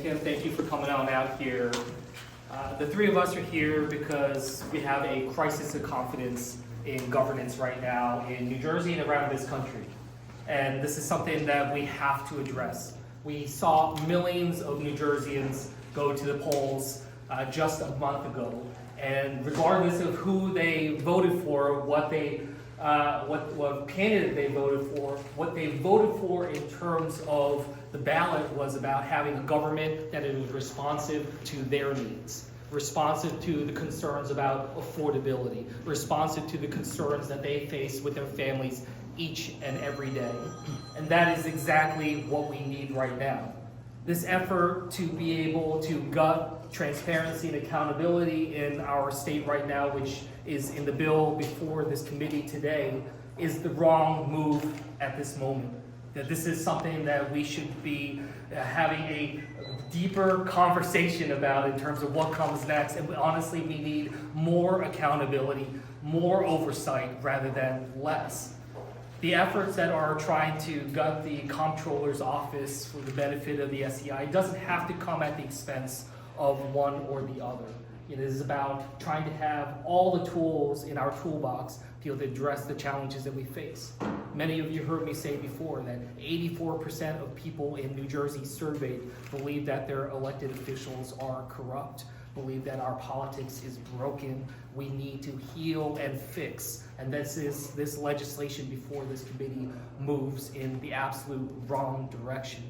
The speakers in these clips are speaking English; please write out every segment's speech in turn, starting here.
Kim, thank you for coming on out here. The three of us are here because we have a crisis of confidence in governance right now in New Jersey and around this country. And this is something that we have to address. We saw millions of New Jerseyans go to the polls just a month ago. And regardless of who they voted for, what candidate they voted for, what they voted for in terms of the ballot was about having a government that is responsive to their needs, responsive to the concerns about affordability, responsive to the concerns that they face with their families each and every day. And that is exactly what we need right now. This effort to be able to gut transparency and accountability in our state right now, which is in the bill before this committee today, is the wrong move at this moment. That this is something that we should be having a deeper conversation about in terms of what comes next. And honestly, we need more accountability, more oversight rather than less. The efforts that are trying to gut the comptroller's office for the benefit of the SEI doesn't have to come at the expense of one or the other. It is about trying to have all the tools in our toolbox to be able to address the challenges that we face. Many of you heard me say before that 84% of people in New Jersey surveyed believe that their elected officials are corrupt, believe that our politics is broken. We need to heal and fix. And this legislation before this committee moves in the absolute wrong direction.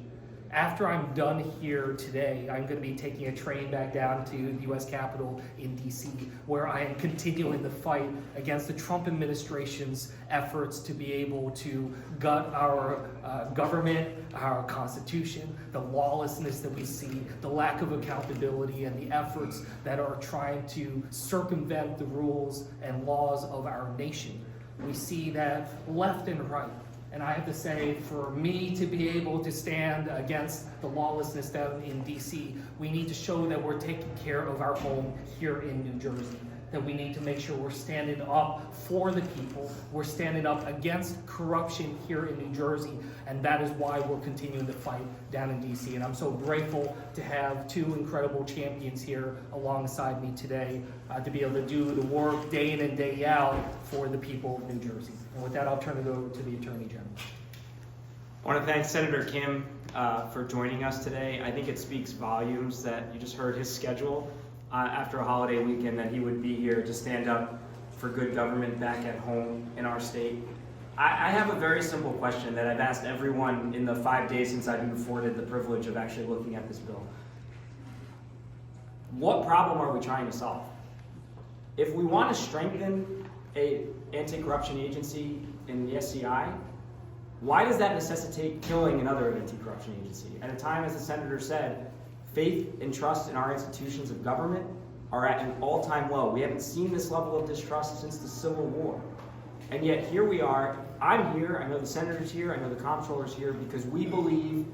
After I'm done here today, I'm going to be taking a train back down to the U.S. Capitol in D.C., where I am continuing the fight against the Trump administration's efforts to be able to gut our government, our Constitution, the lawlessness that we see, the lack of accountability, and the efforts that are trying to circumvent the rules and laws of our nation. We see that left and right. And I have to say, for me to be able to stand against the lawlessness down in DC, we need to show that we're taking care of our home here in New Jersey. That we need to make sure we're standing up for the people. We're standing up against corruption here in New Jersey. And that is why we're continuing the fight down in DC. And I'm so grateful to have two incredible champions here alongside me today to be able to do the work day in and day out for the people of New Jersey. And with that, I'll turn it over to the Attorney General. I want to thank Senator Kim for joining us today. I think it speaks volumes that you just heard his schedule after a holiday weekend, that he would be here to stand up for good government back at home in our state. I have a very simple question that I've asked everyone in the 5 days since I've been afforded the privilege of actually looking at this bill. What problem are we trying to solve? If we want to strengthen an anti-corruption agency in the SCI, why does that necessitate killing another anti-corruption agency? At a time, as the senator said, faith and trust in our institutions of government are at an all-time low. We haven't seen this level of distrust since the Civil War. And yet here we are. I'm here, I know the senator's here, I know the comptroller's here, because we believe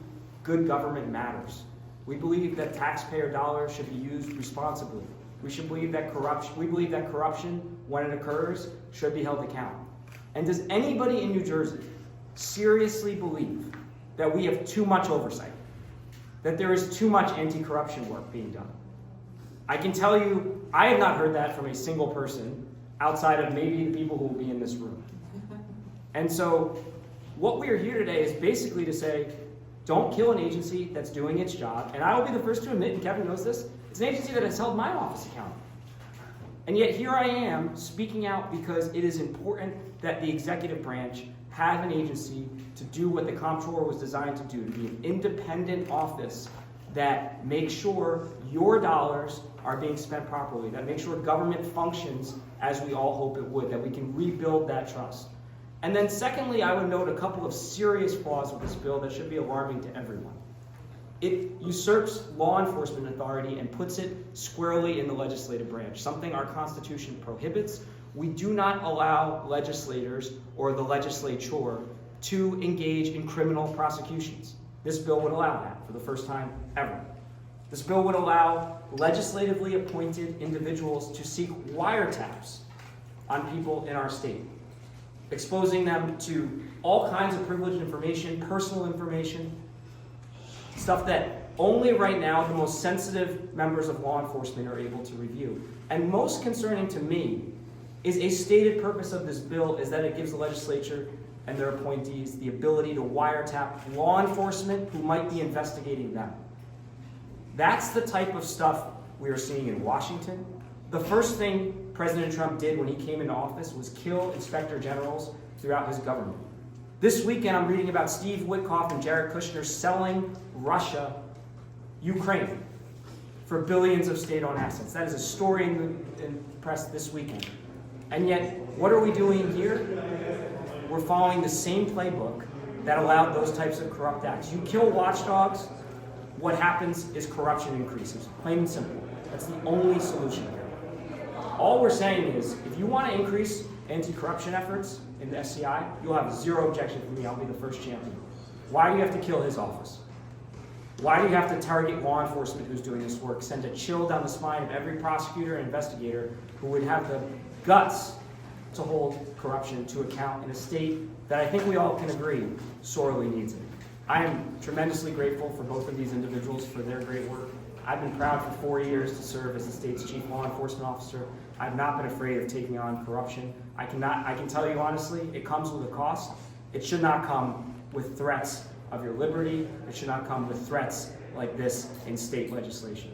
good government matters. We believe that taxpayer dollars should be used responsibly. We believe that corruption, when it occurs, should be held accountable. And does anybody in New Jersey seriously believe that we have too much oversight? That there is too much anti-corruption work being done? I can tell you, I have not heard that from a single person outside of maybe the people who will be in this room. And so what we are here today is basically to say, don't kill an agency that's doing its job. And I will be the first to admit, and Kevin knows this, it's an agency that has held my office accountable. And yet here I am speaking out because it is important that the executive branch have an agency to do what the comptroller was designed to do, to be an independent office that makes sure your dollars are being spent properly, that makes sure government functions as we all hope it would, that we can rebuild that trust. And then secondly, I would note a couple of serious flaws with this bill that should be alarming to everyone. It usurps law enforcement authority and puts it squarely in the legislative branch, something our Constitution prohibits. We do not allow legislators or the legislature to engage in criminal prosecutions. This bill would allow that for the first time ever. This bill would allow legislatively appointed individuals to seek wiretaps on people in our state, exposing them to all kinds of privileged information, personal information, stuff that only right now the most sensitive members of law enforcement are able to review. And most concerning to me is a stated purpose of this bill is that it gives the legislature and their appointees the ability to wiretap law enforcement who might be investigating them. That's the type of stuff we are seeing in Washington. The first thing President Trump did when he came into office was kill inspector generals throughout his government. This weekend, I'm reading about Steve Witkoff and Jared Kushner selling Russia Ukraine for billions of state-owned assets. That is a story in the press this weekend. And yet, what are we doing here? We're following the same playbook that allowed those types of corrupt acts. You kill watchdogs, what happens is corruption increases, plain and simple. That's the only solution here. All we're saying is, if you want to increase anti-corruption efforts in the SCI, you'll have zero objection from me. I'll be the first champion. Why do you have to kill his office? Why do you have to target law enforcement who's doing this work? Send a chill down the spine of every prosecutor and investigator who would have the guts to hold corruption to account in a state that I think we all can agree sorely needs it. I am tremendously grateful for both of these individuals for their great work. I've been proud for 4 years to serve as the state's chief law enforcement officer. I've not been afraid of taking on corruption. I can tell you honestly, it comes with a cost. It should not come with threats of your liberty. It should not come with threats like this in state legislation.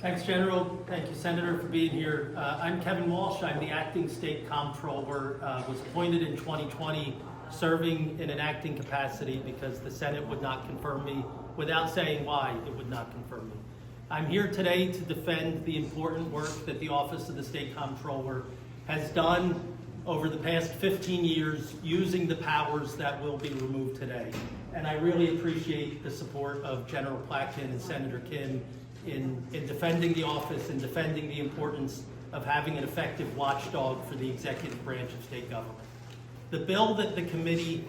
Thanks, General. Thank you, Senator, for being here. I'm Kevin Walsh. I'm the acting state comptroller. Was appointed in 2020, serving in an acting capacity because the Senate would not confirm me. Without saying why, it would not confirm me. I'm here today to defend the important work that the Office of the State Comptroller has done over the past 15 years using the powers that will be removed today. And I really appreciate the support of General Platkin and Senator Kim in defending the office and defending the importance of having an effective watchdog for the executive branch of state government. The bill that the committee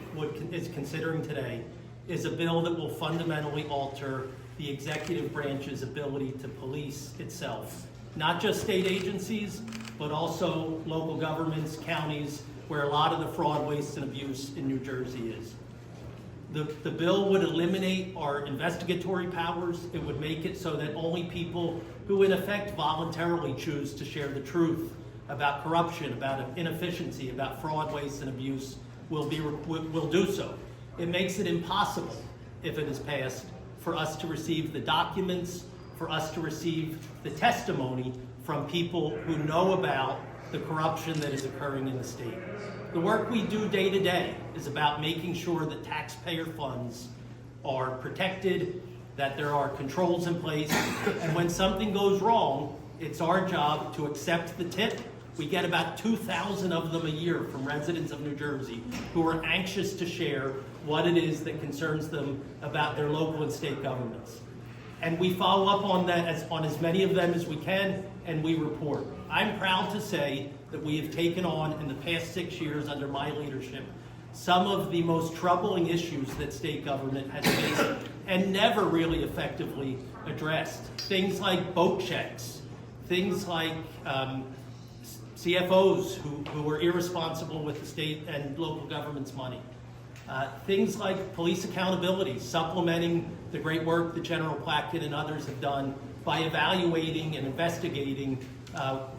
is considering today is a bill that will fundamentally alter the executive branch's ability to police itself. Not just state agencies, but also local governments, counties, where a lot of the fraud, waste, and abuse in New Jersey is. The bill would eliminate our investigatory powers. It would make it so that only people who in effect voluntarily choose to share the truth about corruption, about inefficiency, about fraud, waste, and abuse will do so. It makes it impossible, if it is passed, for us to receive the documents, for us to receive the testimony from people who know about the corruption that is occurring in the state. The work we do day to day is about making sure that taxpayer funds are protected, that there are controls in place, and when something goes wrong, it's our job to accept the tip. We get about 2,000 of them a year from residents of New Jersey who are anxious to share what it is that concerns them about their local and state governments. And we follow up on that on as many of them as we can, and we report. I'm proud to say that we have taken on, in the past 6 years under my leadership, some of the most troubling issues that state government has faced and never really effectively addressed. Things like boat checks, things like CFOs who were irresponsible with the state and local government's money. Things like police accountability, supplementing the great work that General Platkin and others have done by evaluating and investigating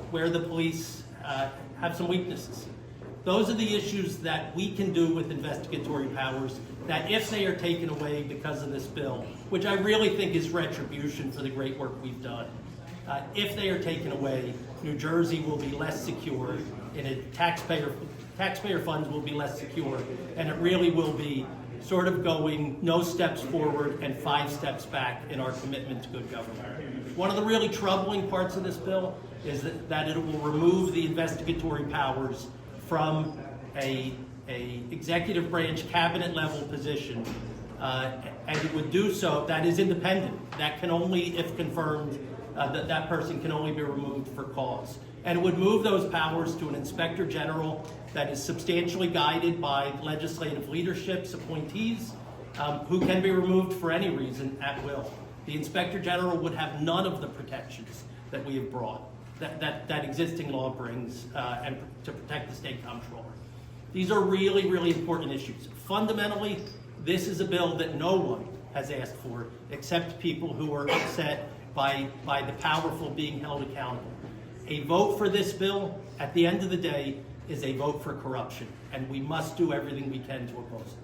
where the police have some weaknesses. Those are the issues that we can do with investigatory powers that, if they are taken away because of this bill, which I really think is retribution for the great work we've done, if they are taken away, New Jersey will be less secure, and taxpayer funds will be less secure, and it really will be sort of going no steps forward and 5 steps back in our commitment to good government. One of the really troubling parts of this bill is that it will remove the investigatory powers from a executive branch cabinet level position, and it would do so, that is independent. That can only, if confirmed, that person can only be removed for cause. And it would move those powers to an inspector general that is substantially guided by legislative leadership's appointees, who can be removed for any reason at will. The inspector general would have none of the protections that we have brought, that existing law brings, and to protect the state comptroller. These are really, really important issues. Fundamentally, this is a bill that no one has asked for, except people who are upset by the powerful being held accountable. A vote for this bill, at the end of the day, is a vote for corruption, and we must do everything we can to oppose it.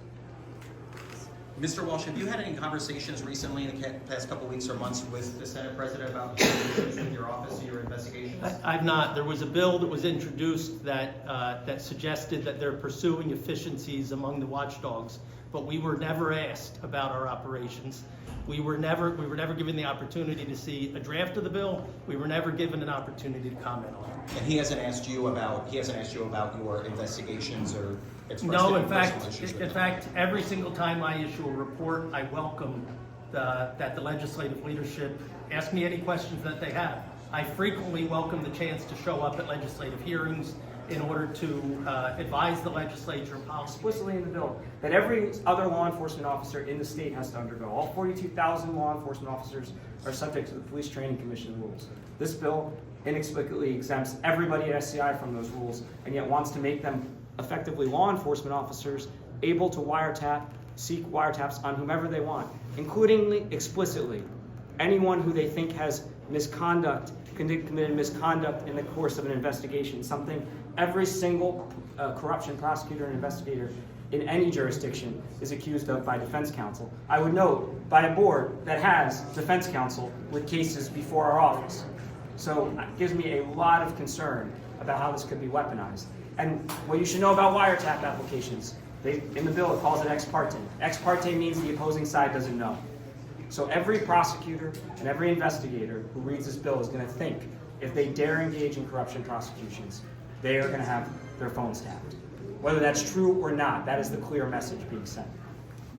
Mr. Walsh, have you had any conversations recently in the past couple weeks or months with the Senate President about issues with your office or your investigations? I've not. There was a bill that was introduced that suggested that they're pursuing efficiencies among the watchdogs, but we were never asked about our operations. We were never given the opportunity to see a draft of the bill. We were never given an opportunity to comment on it. And he hasn't asked you about your investigations or expressed No, any in personal issues with fact, every single time I issue a report, I welcome that the legislative leadership ask me any questions that they have. I frequently welcome the chance to show up at legislative hearings in order to advise the legislature and policy. Explicitly in the bill that every other law enforcement officer in the state has to undergo. All 42,000 law enforcement officers are subject to the Police Training Commission rules. This bill inexplicably exempts everybody at SCI from those rules, and yet wants to make them effectively law enforcement officers able to seek wiretaps on whomever they want, including explicitly anyone who they think has committed misconduct in the course of an investigation, something every single corruption prosecutor and investigator in any jurisdiction is accused of by defense counsel. I would note, by a board that has defense counsel with cases before our office. So it gives me a lot of concern about how this could be weaponized. And what you should know about wiretap applications, in the bill it calls it ex parte. Ex parte means the opposing side doesn't know. So every prosecutor and every investigator who reads this bill is going to think, if they dare engage in corruption prosecutions, they are going to have their phones tapped. Whether that's true or not, that is the clear message being sent.